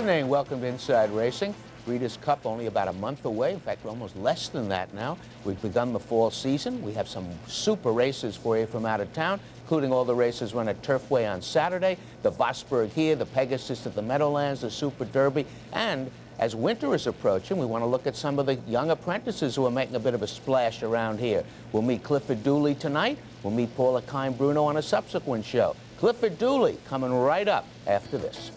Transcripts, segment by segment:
evening. Welcome to Inside Racing. Breeders' Cup only about a month away. In fact, almost less than that now. We've begun the fall season. We have some super races for you from out of town, including all the races run at Turfway on Saturday, the Vosburg here, the Pegasus at the Meadowlands, the Super Derby, and as winter is approaching, we want to look at some of the young apprentices who are making a bit of a splash around here. We'll meet Clifford Dooley tonight. We'll meet Paula Kine-Bruno on a subsequent show. Clifford Dooley coming right up after this.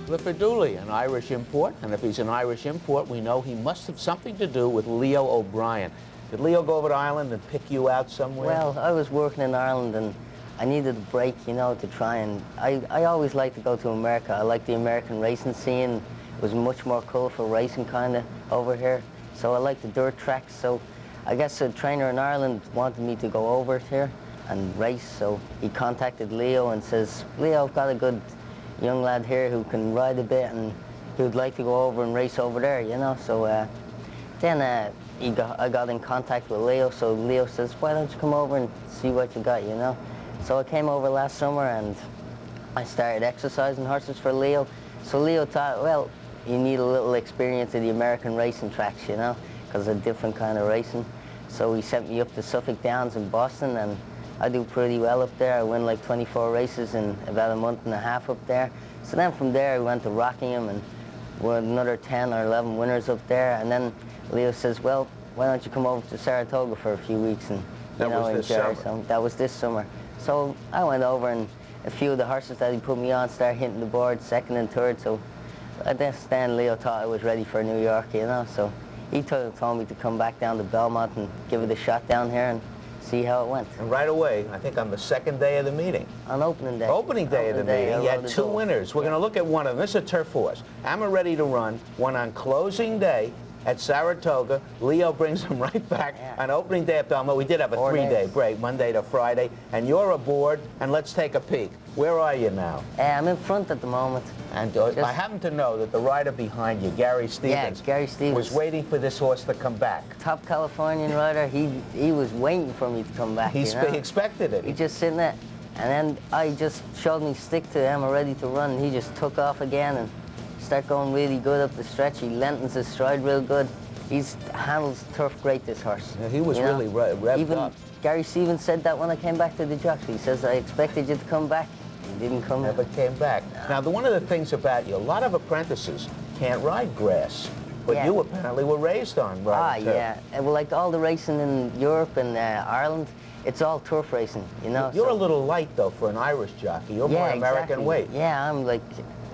Clifford Dooley, an Irish import, and if he's an Irish import, we know he must have something to do with Leo O'Brien. Did Leo go over to Ireland and pick you out somewhere? Well, I was working in Ireland and I needed a break, you know, to try and... I always like to go to America. I like the American racing scene. It was much more colourful racing kind of over here. So I like the dirt tracks. So I guess a trainer in Ireland wanted me to go over here and race. So he contacted Leo and says, Leo, I've got a good young lad here who can ride a bit and he would like to go over and race over there, you know. So then I got in contact with Leo, so Leo says, why don't you come over and see what you got, you know. So I came over last summer and I started exercising horses for Leo. So Leo thought, well, you need a little experience of the American racing tracks, you know, because it's a different kind of racing. So he sent me up to Suffolk Downs in Boston, and I do pretty well up there. I win like 24 races in about a month and a half up there. So then from there I went to Rockingham and won another 10 or 11 winners up there. And then Leo says, well, why don't you come over to Saratoga for a few weeks and enjoy some. That was this summer. So I went over, and a few of the horses that he put me on started hitting the board second and third. So I guess then Leo thought I was ready for New York, you know. So he told me to come back down to Belmont and give it a shot down here and see how it went. And right away, I think on the second day of the meeting. On opening day. Opening day of the meeting, you had two winners. We're going to look at one of them. This is a turf horse. Amma Ready to Run, won on closing day at Saratoga. Leo brings him right back on opening day at Belmont. We did have a three-day break, Monday to Friday, and you're aboard, and let's take a peek. Where are you now? I'm in front at the moment. And I happen to know that the rider behind you, Gary Stevens, Gary Stevens, was waiting for this horse to come back. Top Californian rider. He was waiting for me to come back. He expected it. He just sitting there, and then I just showed me stick to him, ready to run, and he just took off again and start going really good up the stretch. He lengthens his stride real good. He handles turf great, this horse. Yeah, he was really revved up. Gary Stevens said that when I came back to the jocks. He says, I expected you to come back. You didn't come. Never came back. No. Now, one of the things about you, a lot of apprentices can't ride grass, but you apparently were raised on riding turf. Yeah. Well, like all the racing in Europe and Ireland, it's all turf racing, you know. You're a little light, though, for an Irish jockey. You're more American weight. Yeah, I'm like...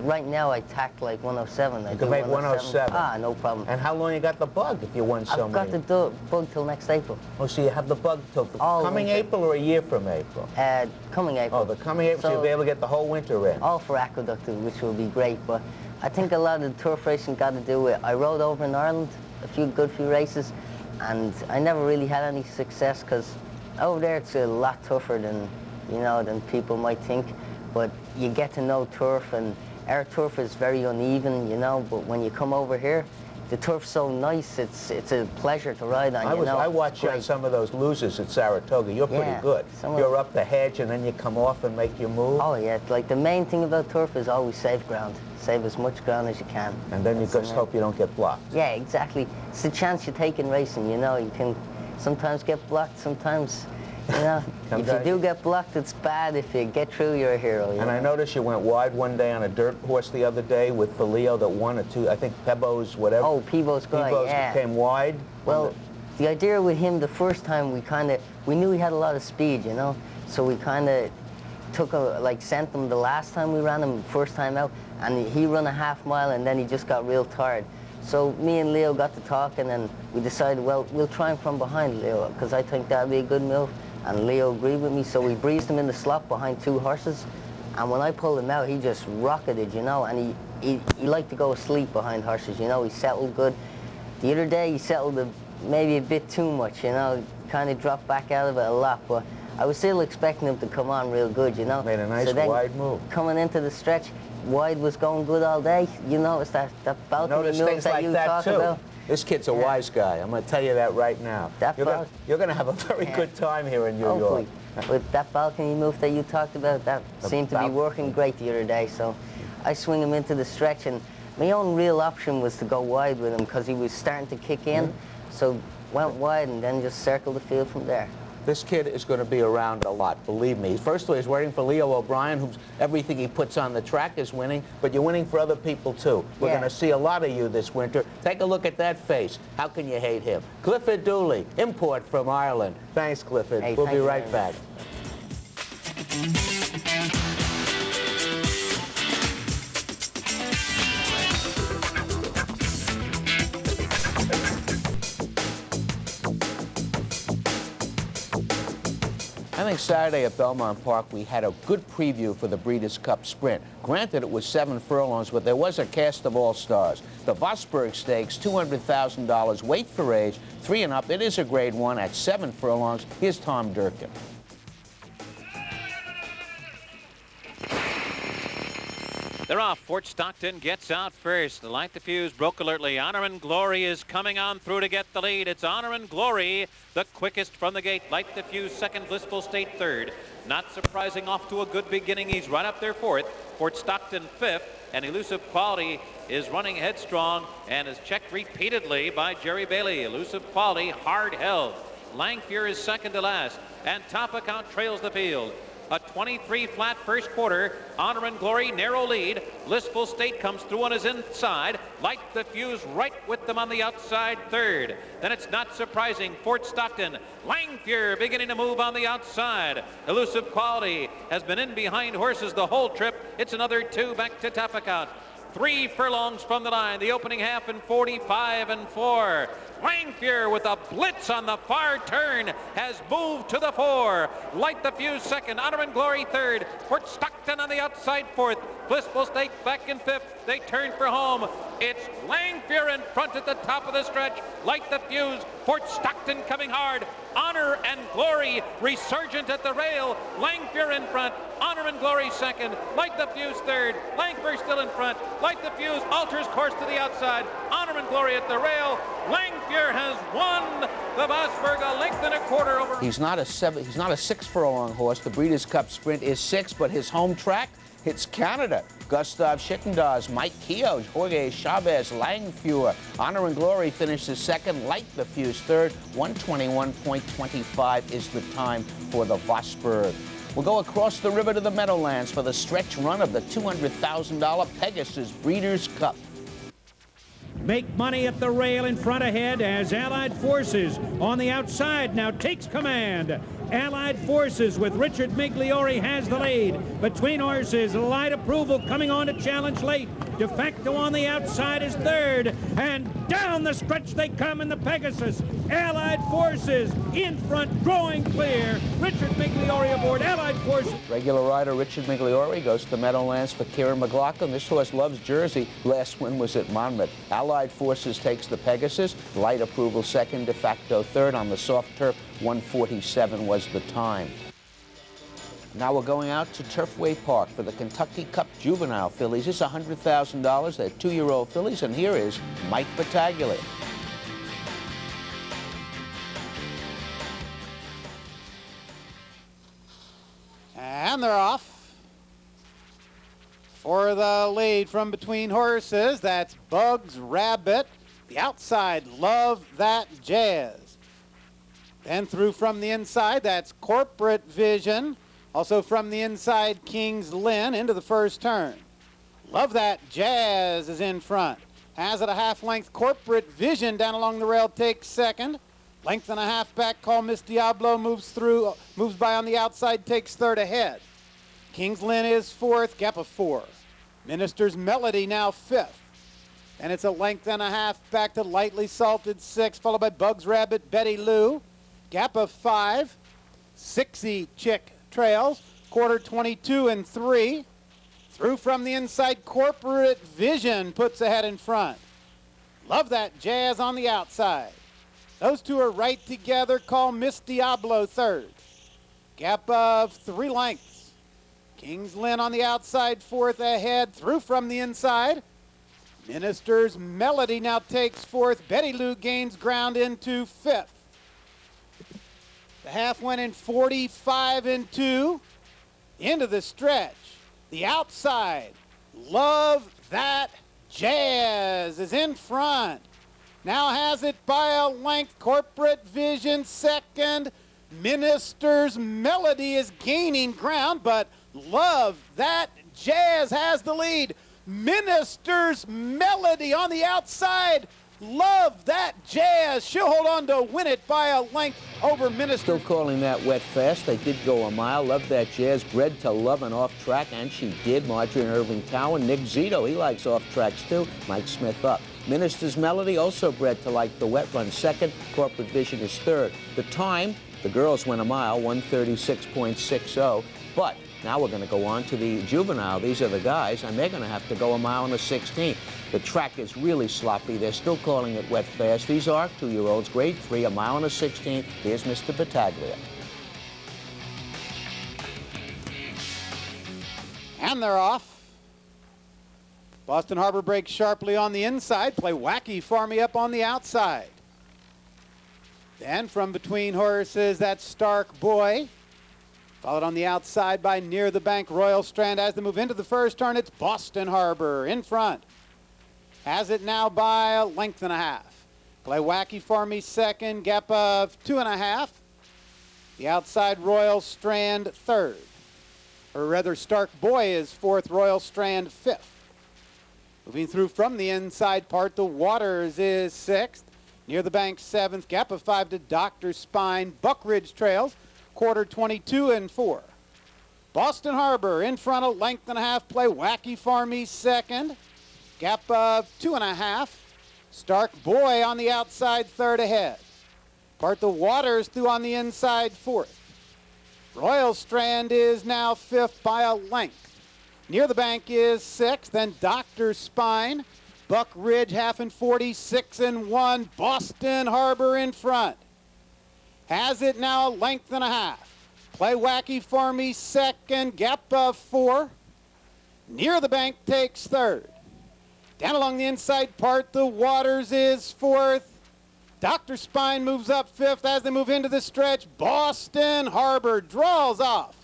Right now, I tack like 107. You can make 107. No problem. And how long you got the bug if you won so many? I've got the bug till next April. Oh, so you have the bug till coming April or a year from April? Coming April. Oh, the coming April, so you'll be able to get the whole winter in. All for Aqueduct, which will be great. But I think a lot of the turf racing got to do with, I rode over in Ireland, a few races, and I never really had any success because over there it's a lot tougher than, you know, than people might think. But you get to know turf, and our turf is very uneven, you know, but when you come over here, the turf's so nice, it's a pleasure to ride on, I watched you on some of those losers at Saratoga. You're pretty good. You're up the hedge and then you come off and make your move. Oh, yeah. Like, the main thing about turf is always save ground. Save as much ground as you can. And then you just hope you don't get blocked. Yeah, exactly. It's the chance you take in racing, you know. You can sometimes get blocked, sometimes... You know, if you do get blocked, it's bad. If you get through, you're a hero. And I noticed you went wide one day on a dirt horse the other day with the Leo that won it too. I think Pebos, whatever. Oh, Pebos guy, yeah. Came wide. Well, the idea with him the first time, we knew he had a lot of speed, you know. So we kind of sent him the last time we ran him, first time out, and he ran a half mile and then he just got real tired. So me and Leo got to talk, and then we decided, well, we'll try him from behind, Leo, because I think that would be a good move. And Leo agreed with me, so we breezed him in the slot behind two horses. And when I pulled him out, he just rocketed, you know, and he liked to go asleep behind horses, you know. He settled good. The other day, he settled maybe a bit too much, you know, kind of dropped back out of it a lot. But I was still expecting him to come on real good, you know. Made a nice wide move. Coming into the stretch, wide was going good all day. You notice that balcony Notice move things that like you that talk too. about? This kid's a wise guy. I'm going to tell you that right now. You're going to have a very good time here in New Hopefully. York. With that balcony move that you talked about, that seemed to be working great the other day. So I swing him into the stretch, and my own real option was to go wide with him because he was starting to kick in. So went wide and then just circled the field from there. This kid is going to be around a lot, believe me. First of all, he's waiting for Leo O'Brien, who's everything he puts on the track is winning, but you're winning for other people too. We're going to see a lot of you this winter. Take a look at that face. How can you hate him? Clifford Dooley, import from Ireland. Thanks, Clifford. Hey, we'll be thank you right very back. I think Saturday at Belmont Park we had a good preview for the Breeders' Cup Sprint. Granted, it was 7 furlongs, but there was a cast of all-stars. The Vosburgh Stakes, $200,000, weight for age, 3 and up. It is a Grade 1 at 7 furlongs. Here's Tom Durkin. They're off. Fort Stockton gets out first. Light the Fuse broke alertly. Honor and Glory is coming on through to get the lead. It's Honor and Glory, the quickest from the gate. Light the Fuse second, Blissful State third. Not surprising, off to a good beginning. He's right up there fourth. Fort Stockton fifth. And Elusive Quality is running headstrong and is checked repeatedly by Jerry Bailey. Elusive Quality hard held. Langfuhr is second to last. And Top Account trails the field. A 23 flat first quarter. Honor and Glory, narrow lead. Blissful State comes through on his inside. Light the Fuse right with them on the outside third. Then it's not surprising. Fort Stockton, Langfuhr beginning to move on the outside. Elusive Quality has been in behind horses the whole trip. It's another 2 back to Top Account. 3 furlongs from the line. The opening half in 45 and 4. Langfuhr with a blitz on the far turn has moved to the 4. Light the Fuse second. Honor and Glory third. Fort Stockton on the outside fourth. Blissful State back in fifth. They turn for home. It's Langfuhr in front at the top of the stretch. Light the Fuse. Fort Stockton coming hard. Honor and Glory resurgent at the rail. Langfuhr in front. Honor and Glory second. Light the Fuse third. Langfuhr still in front. Light the Fuse alters course to the outside. Honor and Glory at the rail. Langfuhr has won the Vosburgh a length and a quarter over. He's not a 6 furlong horse. The Breeders' Cup Sprint is 6, but his home track, it's Canada. Gustav Schickendas, Mike Keogh, Jorge Chavez, Langfuhr. Honor and Glory finishes second. Light the Fuse third. 121.25 is the time for the Vosburgh. We'll go across the river to the Meadowlands for the stretch run of the $200,000 Pegasus Breeders' Cup. Make money at the rail in front ahead as Allied Forces on the outside now takes command. Allied Forces with Richard Migliori has the lead. Between horses, Light Approval coming on to challenge late. De Facto on the outside is third. And down the stretch they come in the Pegasus. Allied Forces in front, drawing clear. Richard Migliori aboard Allied Forces. Regular rider Richard Migliori goes to the Meadowlands for Kieran McLaughlin. This horse loves Jersey. Last win was at Monmouth. Allied Forces takes the Pegasus. Light Approval second, De Facto third. On the soft turf, 1:47 was the time. Now we're going out to Turfway Park for the Kentucky Cup Juvenile fillies. It's $100,000. They're 2-year-old fillies, and here is Mike Battaglia. And they're off. For the lead from between horses, that's Bugs Rabbit. The outside, Love That Jazz. Then through from the inside, that's Corporate Vision. Also from the inside, King's Lynn into the first turn. Love That Jazz is in front. Has it a half length. Corporate Vision down along the rail takes second. Length and a half back, Call Miss Diablo moves by on the outside, takes third ahead. King's Lynn is fourth, gap of 4. Minister's Melody now fifth. And it's a length and a half back to Lightly Salted 6, followed by Bugs Rabbit, Betty Lou. Gap of 5. Sixy Chick trails, quarter 22 and 3. Through from the inside, Corporate Vision puts ahead in front. Love That Jazz on the outside. Those two are right together. Call Miss Diablo third. Gap of 3 lengths. Kings Lynn on the outside, fourth ahead, through from the inside. Minister's Melody now takes fourth. Betty Lou gains ground into fifth. The half went in 45-2. Into the stretch. The outside, Love That Jazz is in front. Now has it by a length. Corporate Vision second. Minister's Melody is gaining ground, but Love That Jazz has the lead. Minister's Melody on the outside. Love That Jazz. She'll hold on to win it by a length over Minister's. Still calling that wet fast. They did go a mile. Love That Jazz, bred to love an off track, and she did. Marjorie and Irving Cowan. Nick Zito, he likes off tracks too. Mike Smith up. Minister's Melody, also bred to like the wet run, second. Corporate Vision is third. The time, the girls went a mile, 1:36.60. But now we're going to go on to the juvenile. These are the guys, and they're going to have to go a mile and a 16. The track is really sloppy. They're still calling it wet fast. These are 2-year-olds, grade 3, a mile and a 16. Here's Mr. Battaglia. And they're off. Boston Harbor breaks sharply on the inside. Play Wacky Farmy up on the outside. Then from between horses, that's Stark Boy. Followed on the outside by Near the Bank Royal Strand. As they move into the first turn, it's Boston Harbor in front. Has it now by a length and a half. Play Wacky Farmy second, gap of 2.5. The outside Royal Strand third. Or rather, Stark Boy is fourth, Royal Strand fifth. Moving through from the inside part, the Waters is sixth. Near the Bank seventh, gap of 5 to Dr. Spine. Buck Ridge trails. Quarter 22-4. Boston Harbor in front, a length and a half. Play Wacky Farmy second. Gap of 2.5. Stark Boy on the outside, third ahead. Part the Waters through on the inside, fourth. Royal Strand is now fifth by a length. Near the Bank is sixth, then Dr. Spine. Buck Ridge half and 46-1. Boston Harbor in front. Has it now a length and a half. Play Wacky Farmy second, gap of 4. Near the Bank takes third. Down along the inside part, the Waters is fourth. Dr. Spine moves up fifth as they move into the stretch. Boston Harbor draws off.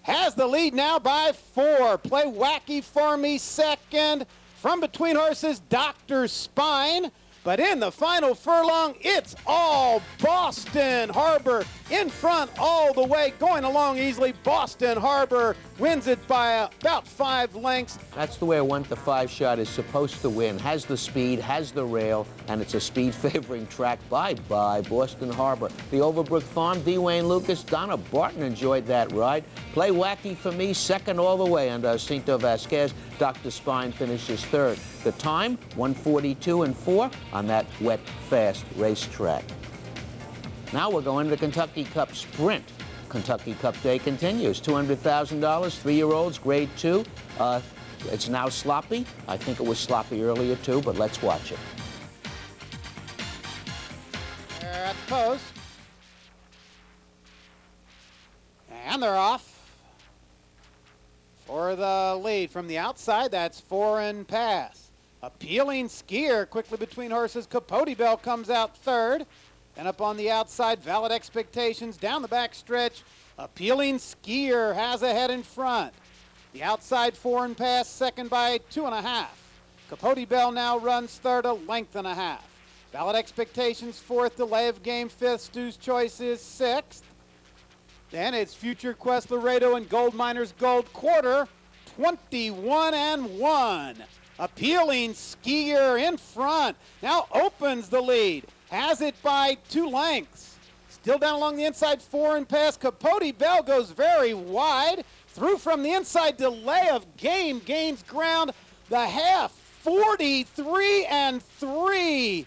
Has the lead now by 4. Play Wacky Farmy second. From between horses, Dr. Spine. But in the final furlong, it's all Boston Harbor in front all the way, going along easily. Boston Harbor wins it by about 5 lengths. That's the way I want the 5-shot is supposed to win. Has the speed, has the rail, and it's a speed-favoring track. Bye-bye, Boston Harbor. The Overbrook Farm, D. Wayne Lucas, Donna Barton enjoyed that ride. Play Wacky for me, second all the way under Cinto Vasquez. Dr. Spine finishes third. The time, 1:42-4 on that wet, fast racetrack. Now we're going to the Kentucky Cup Sprint. Kentucky Cup Day continues. $200,000, 3-year-olds, grade 2. It's now sloppy. I think it was sloppy earlier too, but let's watch it. They're at the post. And they're off. For the lead from the outside, that's Foreign Pass. Appealing Skier quickly between horses. Capote Bell comes out third. And up on the outside, Valid Expectations down the back stretch. Appealing Skier has a head in front. The outside Foreign Pass second by 2.5. Capote Bell now runs third, a length and a half. Valid Expectations fourth, Delay of Game fifth, Stu's Choice is sixth. Then it's Future Quest Laredo and Gold Miners Gold Quarter, 21-1. Appealing Skier in front, now opens the lead, has it by 2 lengths. Still down along the inside, Foreign Pass. Capote Bell goes very wide. Through from the inside, Delay of Game gains ground. The half, 43-3.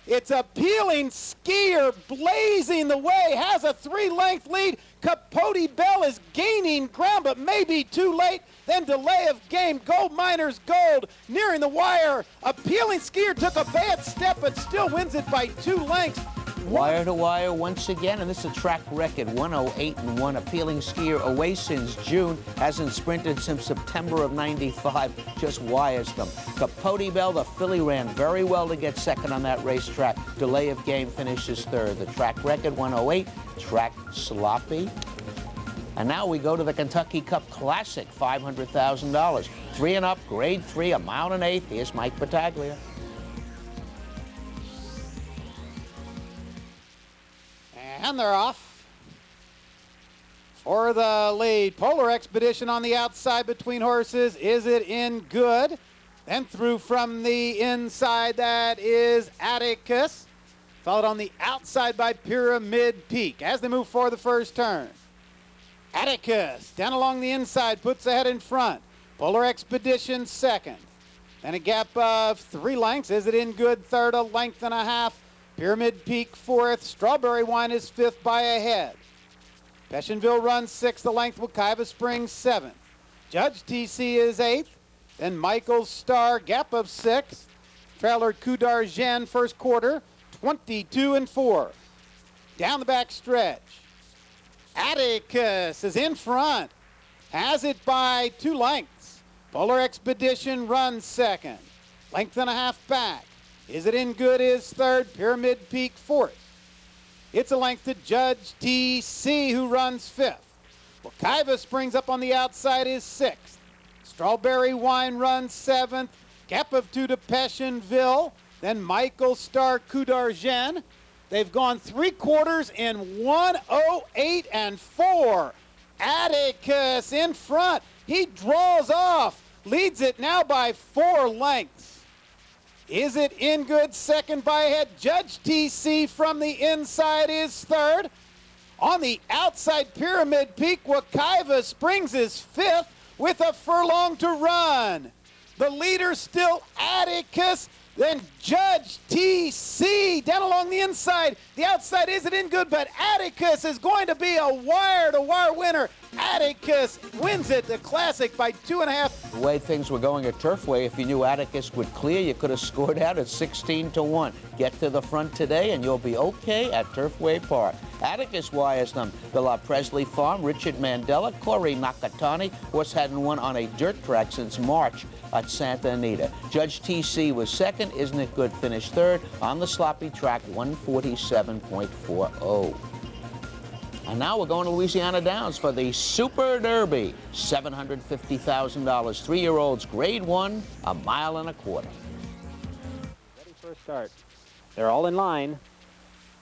It's Appealing Skier blazing the way, has a 3-length lead. Capote Bell is gaining ground, but maybe too late. Then Delay of Game, Gold Miners Gold, nearing the wire. Appealing Skier took a bad step, but still wins it by 2 lengths. Wire to wire once again, and this is a track record, 108-1. Appealing skier away since June, hasn't sprinted since September of '95, just wires them. Capote Bell, the filly, ran very well to get second on that racetrack. Delay of game finishes third. The track record, 108, track sloppy. And now we go to the Kentucky Cup Classic, $500,000. 3 and up, grade 3, a mile and 1/8. Here's Mike Battaglia. And they're off. For the lead, Polar Expedition on the outside between horses. Is it in good? Then through from the inside, that is Atticus. Followed on the outside by Pyramid Peak as they move for the first turn. Atticus down along the inside, puts ahead in front. Polar Expedition second. Then a gap of 3 lengths. Is it in good? Third, a length and a half. Pyramid Peak fourth. Strawberry Wine is fifth by a head. Passionville runs sixth. The length Wekiva Springs seventh. Judge TC is eighth. Then Michael's Star, gap of 6. Trailer Kudar Jen first quarter, 22-4. Down the back stretch. Atticus is in front. Has it by 2 lengths. Polar Expedition runs second. Length and a half back. Is it in good is third. Pyramid Peak fourth. It's a length to Judge TC, who runs fifth. Wekiva Springs up on the outside is sixth. Strawberry Wine runs seventh. Gap of 2 to Passionville. Then Michael Star Kudarjen. They've gone 3 quarters in 108-4. Atticus in front. He draws off. Leads it now by 4 lengths. Is it in good? Second by a head. Judge TC from the inside is third. On the outside, Pyramid Peak, Wekiva Springs is fifth with a furlong to run. The leader still Atticus. Then Judge TC down along the inside. The outside isn't in good, but Atticus is going to be a wire-to-wire winner. Atticus wins it, the Classic, by 2.5. The way things were going at Turfway, if you knew Atticus would clear, you could have scored out at 16-1. Get to the front today, and you'll be okay at Turfway Park. Atticus wires them. The La Presley Farm, Richard Mandela, Corey Nakatani. Horse hadn't won on a dirt track since March at Santa Anita. Judge TC was second. Isn't it good? Finished third on the sloppy track, 147.40. And now we're going to Louisiana Downs for the Super Derby, $750,000. 3-year-olds, grade 1, a mile and a quarter. Ready for a start. They're all in line,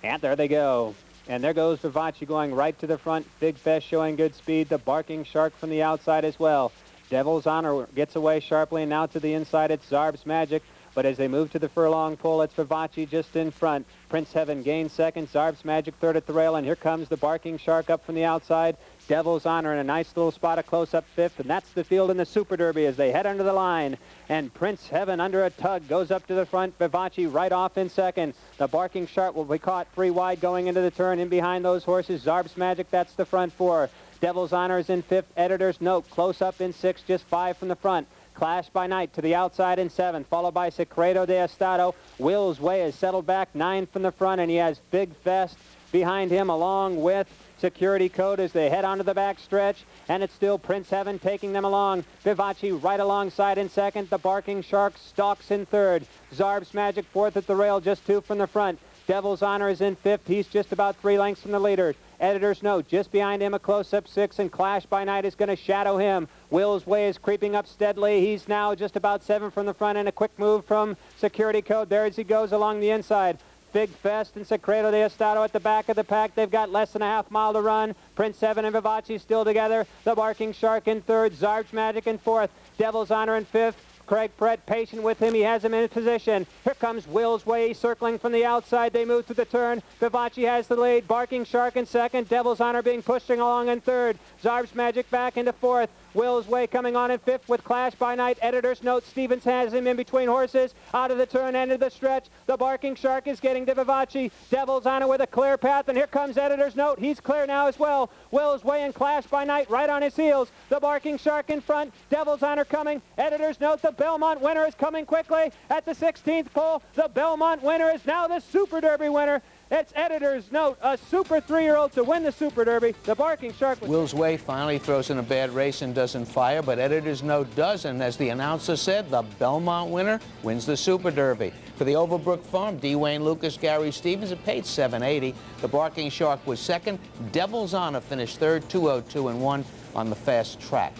and there they go. And there goes Vivace going right to the front. Big Fest showing good speed. The Barking Shark from the outside as well. Devil's Honor gets away sharply, and now to the inside it's Zarb's Magic. But as they move to the furlong pole, it's Vivace just in front. Prince Heaven gains second. Zarb's Magic third at the rail. And here comes the Barking Shark up from the outside. Devil's Honor in a nice little spot, a close-up fifth. And that's the field in the Super Derby as they head under the line. And Prince Heaven under a tug goes up to the front. Vivace right off in second. The Barking Shark will be caught 3 wide going into the turn. In behind those horses, Zarb's Magic, that's the front 4. Devil's Honor is in 5th. Editor's Note close up in 6th, just 5 from the front. Clash by Night to the outside in 7th, followed by Secreto de Estado. Will's Way is settled back 9 from the front, and he has Big Fest behind him along with Security Code as they head onto the back stretch. And it's still Prince Heaven taking them along. Vivace right alongside in 2nd. The Barking Shark stalks in 3rd. Zarb's Magic 4th at the rail, just 2 from the front. Devil's Honor is in 5th. He's just about 3 lengths from the leader. Editor's Note just behind him, a close-up 6, and Clash by Night is going to shadow him. Will's Way is creeping up steadily. He's now just about 7 from the front, and a quick move from Security Code there as he goes along the inside. Big Fest and Secreto de Estado at the back of the pack. They've got less than a half mile to run. Prince Heaven and Vivace still together. The Barking Shark in 3rd. Zarb's Magic in 4th. Devil's Honor in 5th. Craig Brett patient with him. He has him in position. Here comes Will's Way circling from the outside. They move to the turn. Vivace has the lead. Barking Shark in 2nd. Devil's Honor being pushed along in 3rd. Zarb's Magic back into 4th. Will's Way coming on in 5th with Clash by Night. Editor's Note. Stevens has him in between horses. Out of the turn, end of the stretch. The Barking Shark is getting to Vivace. Devil's Honor with a clear path, and here comes Editor's Note. He's clear now as well. Will's Way and Clash by Night right on his heels. The Barking Shark in front. Devil's Honor coming. Editor's Note. The Belmont winner is coming quickly at the 16th pole. The Belmont winner is now the Super Derby winner. It's editor's note, a super 3-year-old to win the Super Derby. The Barking Shark was... Will's Way finally throws in a bad race and doesn't fire, but editor's note does, and as the announcer said, the Belmont winner wins the Super Derby. For the Overbrook Farm, D. Wayne Lucas, Gary Stevens, it paid $7.80. The Barking Shark was second. Devil's Honor finished third, 202-1 on the fast track.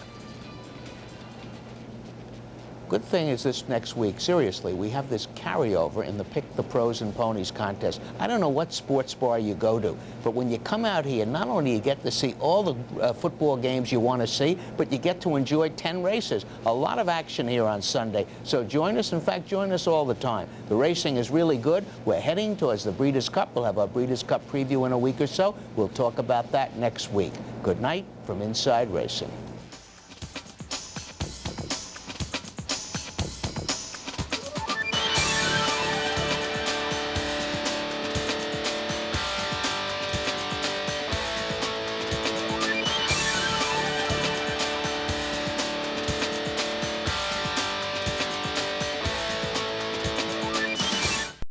Good thing is this next week, seriously, we have this carryover in the Pick the Pros and Ponies contest. I don't know what sports bar you go to, but when you come out here, not only you get to see all the football games you want to see, but you get to enjoy 10 races. A lot of action here on Sunday. So join us. In fact, join us all the time. The racing is really good. We're heading towards the Breeders' Cup. We'll have our Breeders' Cup preview in a week or so. We'll talk about that next week. Good night from Inside Racing.